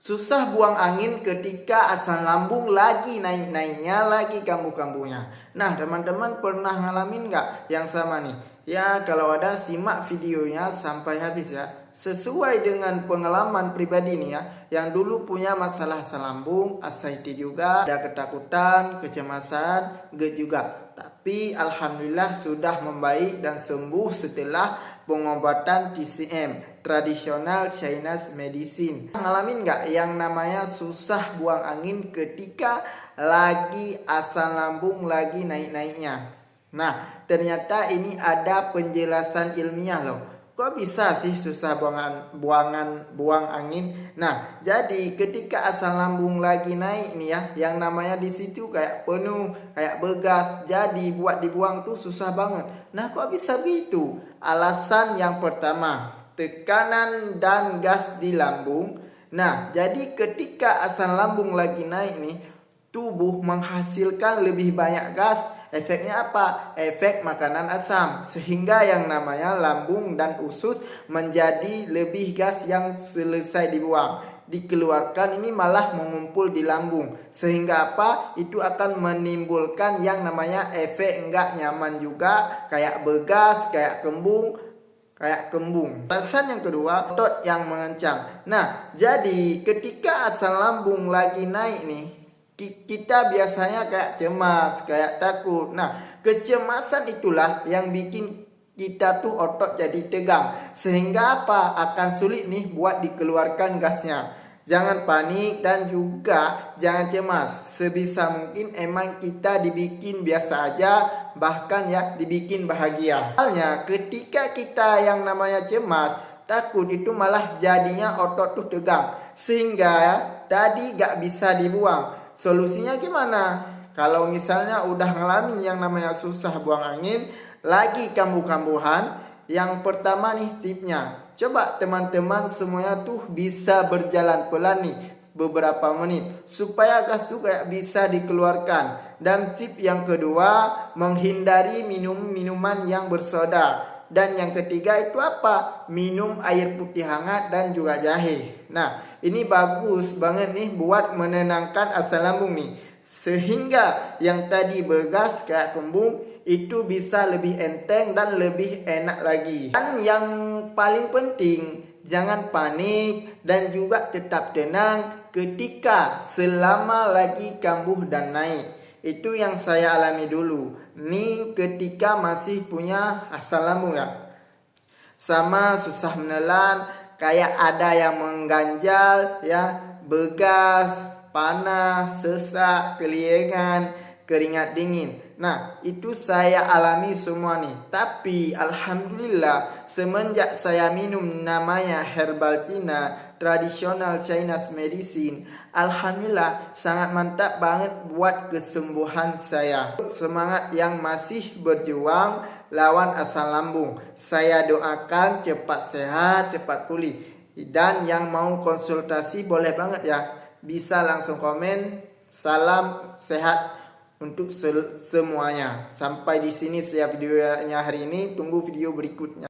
Susah buang angin ketika asam lambung lagi naik-naiknya, lagi kambuh-kambuhnya. Nah, teman-teman pernah ngalamin nggak yang sama nih? Ya, kalau ada simak videonya sampai habis ya. Sesuai dengan pengalaman pribadi nih ya, yang dulu punya masalah asam lambung, anxiety juga, ada ketakutan, kecemasan, GERD juga. Tapi alhamdulillah sudah membaik dan sembuh setelah pengobatan TCM, tradisional Chinese medicine. Ngalamin nggak yang namanya susah buang angin ketika lagi asam lambung lagi naik-naiknya? Nah, ternyata ini ada penjelasan ilmiah loh. Kok bisa sih susah buang angin? Nah, jadi ketika asam lambung lagi naik nih ya, yang namanya di situ kayak penuh, kayak begas, jadi buat dibuang tuh susah banget. Nah, kok bisa begitu? Alasan yang pertama, tekanan dan gas di lambung. Nah, jadi ketika asam lambung lagi naik nih, tubuh menghasilkan lebih banyak gas. Efeknya apa? Efek makanan asam. Sehingga yang namanya lambung dan usus menjadi lebih gas yang selesai dibuang. Dikeluarkan ini malah mengumpul di lambung. Sehingga apa? Itu akan menimbulkan yang namanya efek enggak nyaman juga. Kayak begas, kayak kembung. Alasan yang kedua, otot yang mengencang. Nah, jadi ketika asam lambung lagi naik nih, kita biasanya kayak cemas, kayak takut. Nah, kecemasan itulah yang bikin kita tuh otot jadi tegang. Sehingga apa? Akan sulit nih buat dikeluarkan gasnya. Jangan panik dan juga jangan cemas. Sebisa mungkin emang kita dibikin biasa aja, bahkan ya dibikin bahagia. Soalnya ketika kita yang namanya cemas, takut itu malah jadinya otot tuh tegang. Sehingga ya, tadi gak bisa dibuang. Solusinya gimana? Kalau misalnya udah ngalamin yang namanya susah buang angin, lagi kambuh-kambuhan, yang pertama nih tipnya, coba teman-teman semuanya tuh bisa berjalan pelan nih beberapa menit supaya gas tuh kayak bisa dikeluarkan. Dan tip yang kedua, menghindari minum-minuman yang bersoda. Dan yang ketiga itu apa? Minum air putih hangat dan juga jahe. Nah, ini bagus banget nih buat menenangkan asam lambung nih. Sehingga yang tadi bergas kayak kembung itu bisa lebih enteng dan lebih enak lagi. Dan yang paling penting, jangan panik dan juga tetap tenang ketika selama lagi kambuh dan naik. Itu yang saya alami dulu. Ini ketika masih punya asam lambung ya. Sama susah menelan, kayak ada yang mengganjal ya, begas, panas, sesak, keliengan, keringat dingin. Nah, itu saya alami semua nih. Tapi alhamdulillah semenjak saya minum namanya herbal Cina, tradisional Chinese medicine, alhamdulillah sangat mantap banget buat kesembuhan saya. Semangat yang masih berjuang lawan asam lambung. Saya doakan cepat sehat, cepat pulih. Dan yang mau konsultasi boleh banget ya. Bisa langsung komen. Salam sehat untuk semuanya. Sampai di sini saya videonya hari ini. Tunggu video berikutnya.